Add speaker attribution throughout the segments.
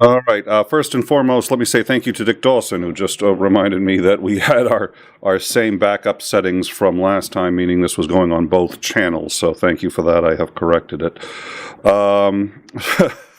Speaker 1: All right. First and foremost, let me say thank you to Dick Dawson, who just reminded me that we had our same backup settings from last time, meaning this was going on both channels. So thank you for that. I have corrected it.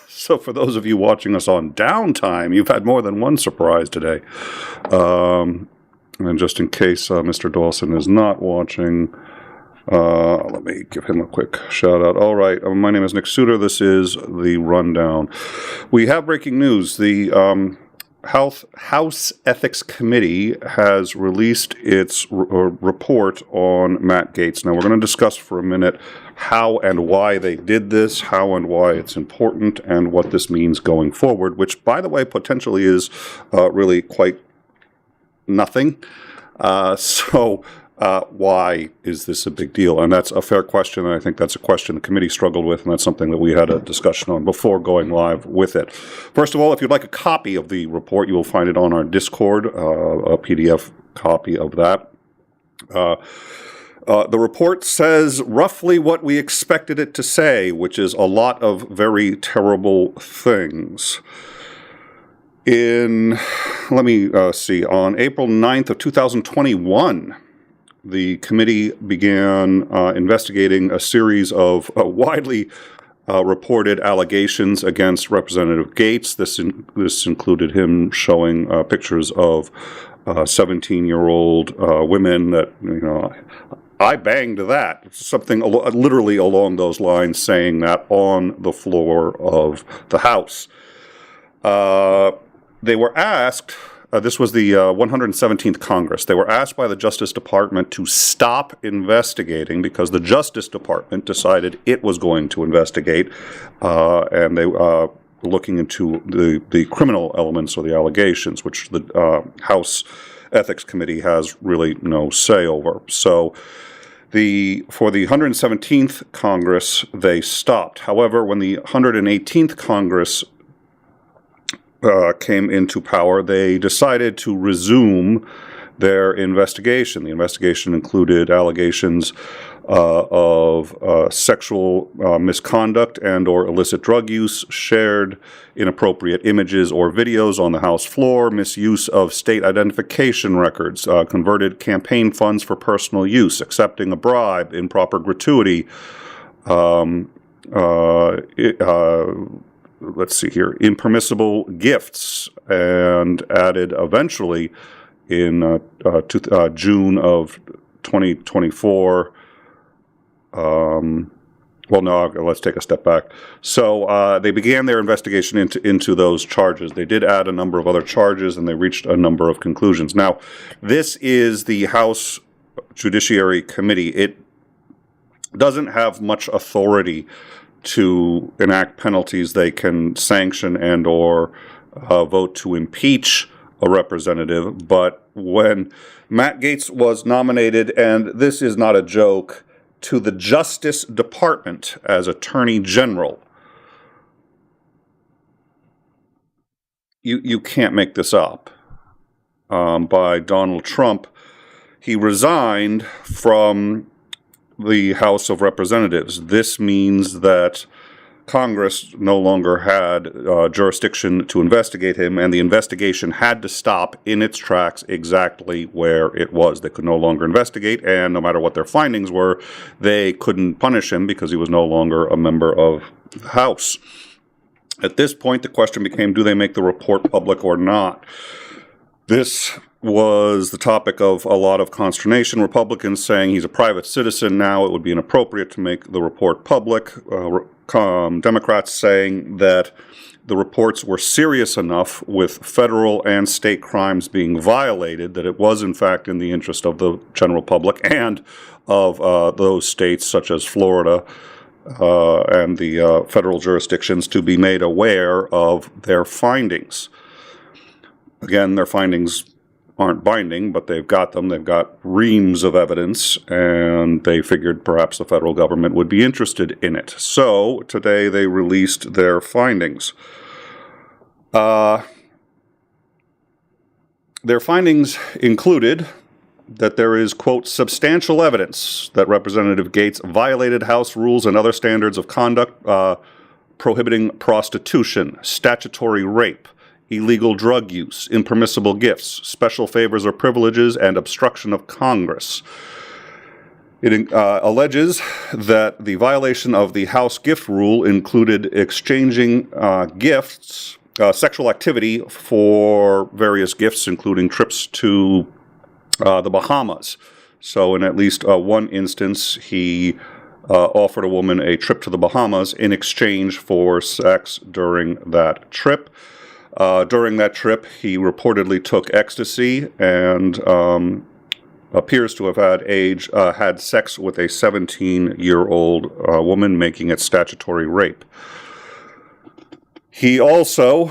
Speaker 1: So for those of you watching us on downtime, you've had more than one surprise today. And just in case Mr. Dawson is not watching, let me give him a quick shout out. All right, my name is Nick Suter. This is the rundown. We have breaking news. The House Ethics Committee has released its report on Matt Gaetz. Now, we're going to discuss for a minute how and why they did this, how and why it's important, and what this means going forward, which, by the way, potentially is really quite nothing. Why is this a big deal? And that's a fair question, and I think that's a question the committee struggled with, and that's something that we had a discussion on before going live with it. First of all, if you'd like a copy of the report, you will find it on our Discord, a PDF copy of that. The report says roughly what we expected it to say, which is a lot of very terrible things. Let me see, on April 9th of 2021, the committee began investigating a series of widely reported allegations against Representative Gaetz. This included him showing pictures of 17-year-old women that, I banged that. Something literally along those lines, saying that on the floor of the House. They were asked... this was the 117th Congress. They were asked by the Justice Department to stop investigating because the Justice Department decided it was going to investigate, and they were looking into the criminal elements or the allegations, which the House Ethics Committee has really no say over. So for the 117th Congress, they stopped. However, when the 118th Congress came into power, they decided to resume their investigation. The investigation included allegations of sexual misconduct and or illicit drug use, shared inappropriate images or videos on the House floor, misuse of state identification records, converted campaign funds for personal use, accepting a bribe, improper gratuity, let's see here, impermissible gifts, and added eventually in June of 2024. Let's take a step back. So they began their investigation into those charges. They did add a number of other charges, and they reached a number of conclusions. Now, this is the House Judiciary Committee. It doesn't have much authority to enact penalties. They can sanction and or vote to impeach a representative. But when Matt Gaetz was nominated, and this is not a joke, to the Justice Department as Attorney General, you can't make this up, by Donald Trump, he resigned from the House of Representatives. This means that Congress no longer had jurisdiction to investigate him, and the investigation had to stop in its tracks exactly where it was. They could no longer investigate, and no matter what their findings were, they couldn't punish him because he was no longer a member of the House. At this point, the question became, do they make the report public or not? This was the topic of a lot of consternation. Republicans saying he's a private citizen now, it would be inappropriate to make the report public. Democrats saying that the reports were serious enough with federal and state crimes being violated that it was in fact in the interest of the general public and of those states such as Florida and the federal jurisdictions to be made aware of their findings. Again, their findings aren't binding, but they've got them. They've got reams of evidence, and they figured perhaps the federal government would be interested in it. So today they released their findings. Their findings included that there is, quote, substantial evidence that Representative Gaetz violated House rules and other standards of conduct prohibiting prostitution, statutory rape, illegal drug use, impermissible gifts, special favors or privileges, and obstruction of Congress. It alleges that the violation of the House gift rule included exchanging gifts, sexual activity for various gifts, including trips to the Bahamas. So in at least one instance, he offered a woman a trip to the Bahamas in exchange for sex during that trip. During that trip, he reportedly took ecstasy and appears to have had sex with a 17-year-old woman, making it statutory rape. He also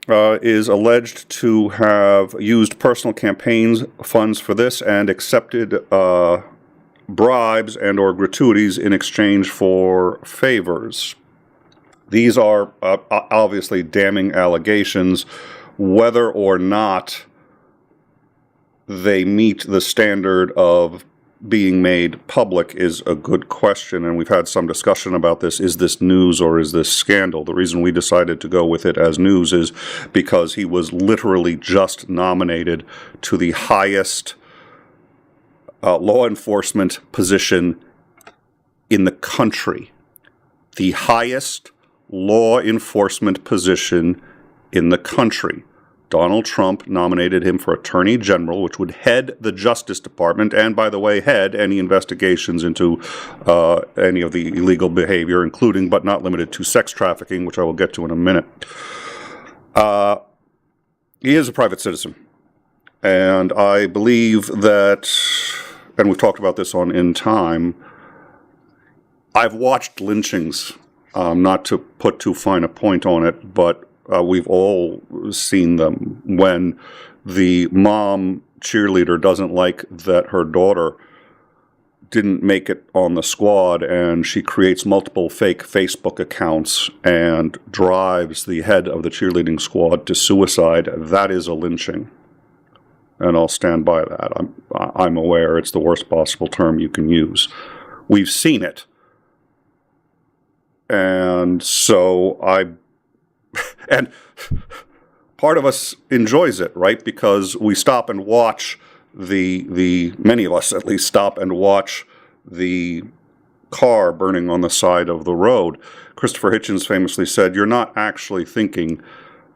Speaker 1: is alleged to have used personal campaigns funds for this and accepted bribes and or gratuities in exchange for favors. These are obviously damning allegations. Whether or not they meet the standard of being made public is a good question, and we've had some discussion about this. Is this news or is this scandal? The reason we decided to go with it as news is because he was literally just nominated to the highest law enforcement position in the country. The highest law enforcement position in the country. Donald Trump nominated him for Attorney General, which would head the Justice Department and, by the way, head any investigations into any of the illegal behavior, including but not limited to sex trafficking, which I will get to in a minute. He is a private citizen, and I believe that, and we've talked about this on In Time, I've watched lynchings, not to put too fine a point on it, but we've all seen them when the mom cheerleader doesn't like that her daughter didn't make it on the squad, and she creates multiple fake Facebook accounts and drives the head of the cheerleading squad to suicide. That is a lynching, and I'll stand by that. I'm aware it's the worst possible term you can use. We've seen it, and so and part of us enjoys it, right? Because we stop and watch many of us at least stop and watch the car burning on the side of the road. Christopher Hitchens famously said, "You're not actually thinking,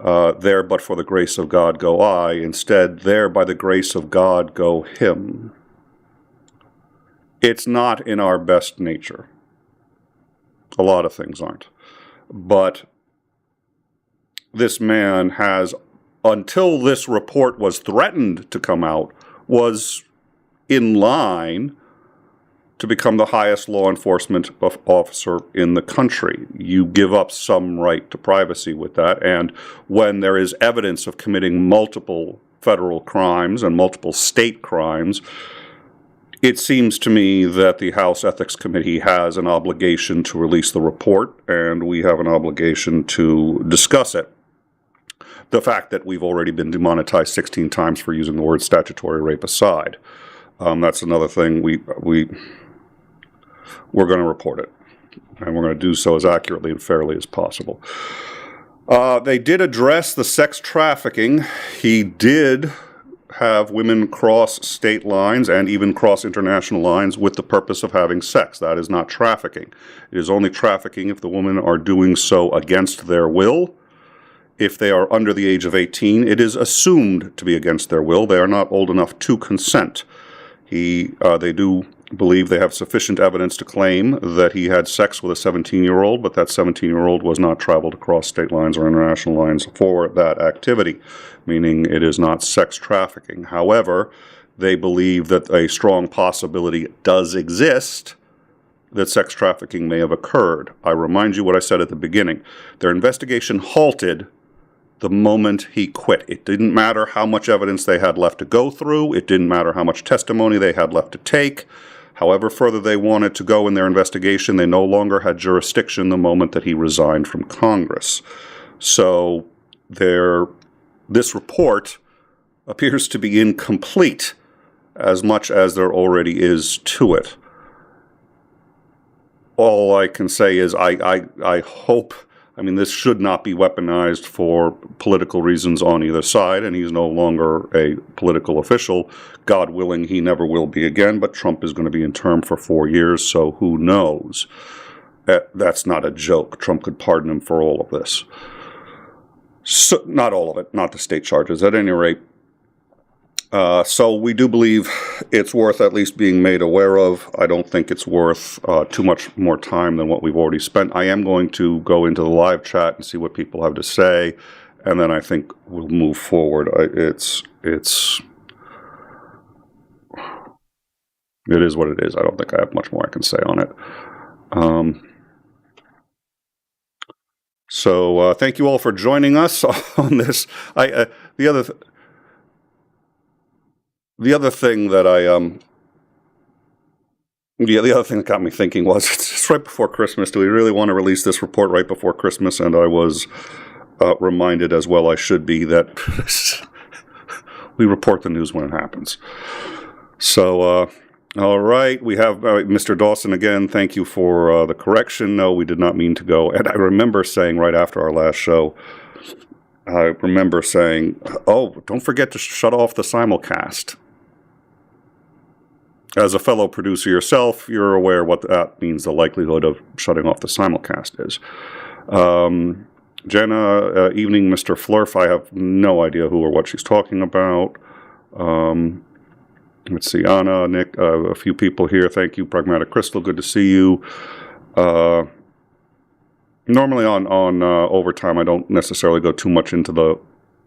Speaker 1: there but for the grace of God go I. Instead, there by the grace of God go him." It's not in our best nature. A lot of things aren't. But this man has, until this report was threatened to come out, was in line to become the highest law enforcement officer in the country. You give up some right to privacy with that, and when there is evidence of committing multiple federal crimes and multiple state crimes, it seems to me that the House Ethics Committee has an obligation to release the report, and we have an obligation to discuss it. The fact that we've already been demonetized 16 times for using the word statutory rape aside, that's another thing. We're going to report it, and we're going to do so as accurately and fairly as possible. They did address the sex trafficking. He did have women cross state lines and even cross international lines with the purpose of having sex. That is not trafficking. It is only trafficking if the women are doing so against their will. If they are under the age of 18, it is assumed to be against their will. They are not old enough to consent. They do believe they have sufficient evidence to claim that he had sex with a 17-year-old, but that 17-year-old was not traveled across state lines or international lines for that activity, meaning it is not sex trafficking. However, they believe that a strong possibility does exist that sex trafficking may have occurred. I remind you what I said at the beginning. Their investigation halted the moment he quit. It didn't matter how much evidence they had left to go through. It didn't matter how much testimony they had left to take. However further they wanted to go in their investigation, they no longer had jurisdiction the moment that he resigned from Congress. So this report appears to be incomplete as much as there already is to it. All I can say is I hope I mean, this should not be weaponized for political reasons on either side, and he's no longer a political official. God willing, he never will be again, but Trump is going to be in term for 4 years, so who knows? That's not a joke. Trump could pardon him for all of this. So, not all of it, not the state charges. At any rate, so we do believe it's worth at least being made aware of. I don't think it's worth too much more time than what we've already spent. I am going to go into the live chat and see what people have to say, and then I think we'll move forward. It is what it is. I don't think I have much more I can say on it. So thank you all for joining us on this. The other thing that the other thing that got me thinking was, it's right before Christmas. Do we really want to release this report right before Christmas? And I was reminded, as well I should be, that we report the news when it happens. So, all right, we have Mr. Dawson again. Thank you for the correction. No, we did not mean to go. And I remember saying right after our last show, oh, don't forget to shut off the simulcast. As a fellow producer yourself, you're aware what that means, the likelihood of shutting off the simulcast is. Jenna, evening, Mr. Flurf. I have no idea who or what she's talking about. Let's see, Anna, Nick, a few people here. Thank you, Pragmatic Crystal. Good to see you. Normally on overtime, I don't necessarily go too much into the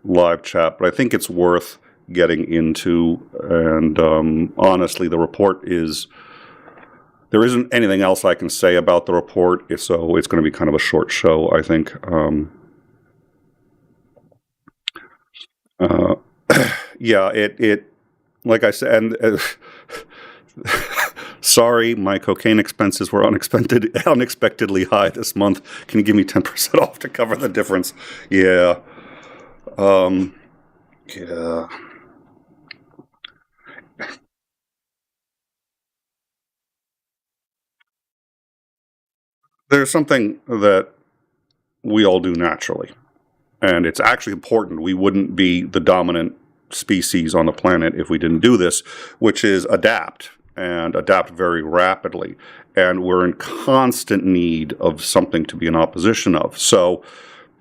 Speaker 1: live chat, but I think it's worth getting into. And honestly, the report is, there isn't anything else I can say about the report, so it's going to be kind of a short show, I think. Yeah, it like I said, and sorry, my cocaine expenses were unexpectedly high this month. Can you give me 10% off to cover the difference? Yeah. Yeah. There's something that we all do naturally, and it's actually important. We wouldn't be the dominant species on the planet if we didn't do this, which is adapt, and adapt very rapidly. And we're in constant need of something to be in opposition of. So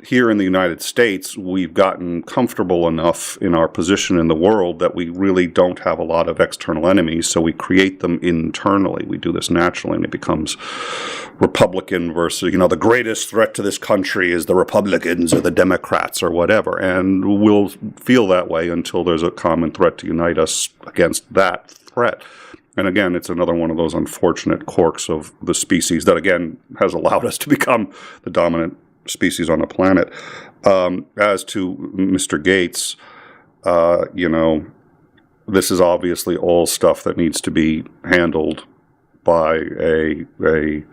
Speaker 1: here in the United States, we've gotten comfortable enough in our position in the world that we really don't have a lot of external enemies, so we create them internally. We do this naturally, and it becomes Republican versus, the greatest threat to this country is the Republicans or the Democrats or whatever, and we'll feel that way until there's a common threat to unite us against that threat. And again, it's another one of those unfortunate quirks of the species that, again, has allowed us to become the dominant species on the planet. As to Mr. Gaetz, this is obviously all stuff that needs to be handled by the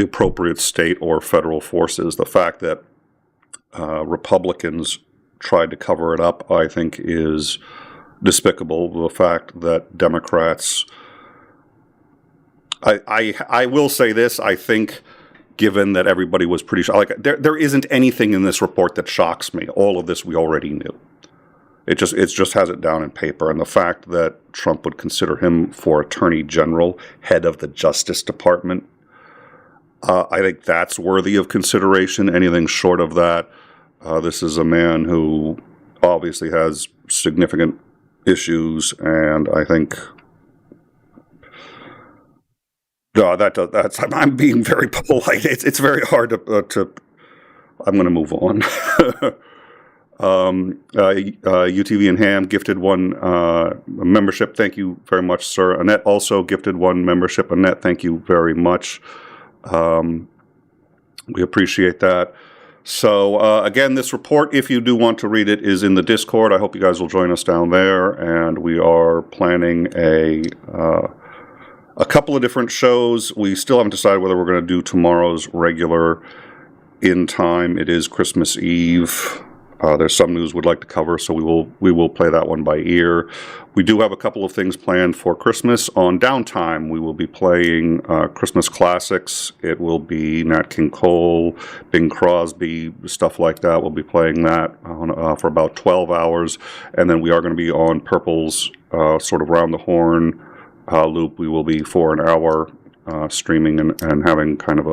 Speaker 1: appropriate state or federal forces. The fact that Republicans tried to cover it up, I think, is despicable. The fact that Democrats, I will say this, I think, given that everybody was pretty shocked, there isn't anything in this report that shocks me. All of this we already knew. It just has it down in paper. And the fact that Trump would consider him for Attorney General, head of the Justice Department, I think that's worthy of consideration. Anything short of that, this is a man who obviously has significant issues, and I think I'm being very polite. It's very hard to. I'm going to move on. UTV and Ham gifted one membership. Thank you very much, sir. Annette also gifted one membership. Annette, thank you very much. We appreciate that. So again, this report, if you do want to read it, is in the Discord. I hope you guys will join us down there, and we are planning a couple of different shows. We still haven't decided whether we're going to do tomorrow's regular in time. It is Christmas Eve. There's some news we'd like to cover, so we will play that one by ear. We do have a couple of things planned for Christmas. On downtime, we will be playing Christmas classics. It will be Nat King Cole, Bing Crosby, stuff like that. We'll be playing that for about 12 hours, and then we are going to be on Purple's sort of round the horn loop. We will be for an hour streaming and having kind of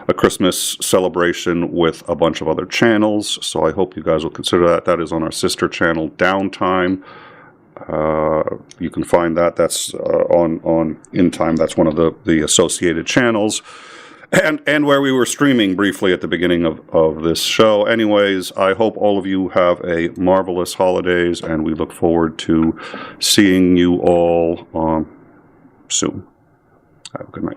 Speaker 1: a Christmas celebration with a bunch of other channels. So I hope you guys will consider that. That is on our sister channel, Downtime. You can find that. That's on In Time. That's one of the associated channels. And where we were streaming briefly at the beginning of this show. Anyways, I hope all of you have a marvelous holidays, and we look forward to seeing you all soon. Have a good night.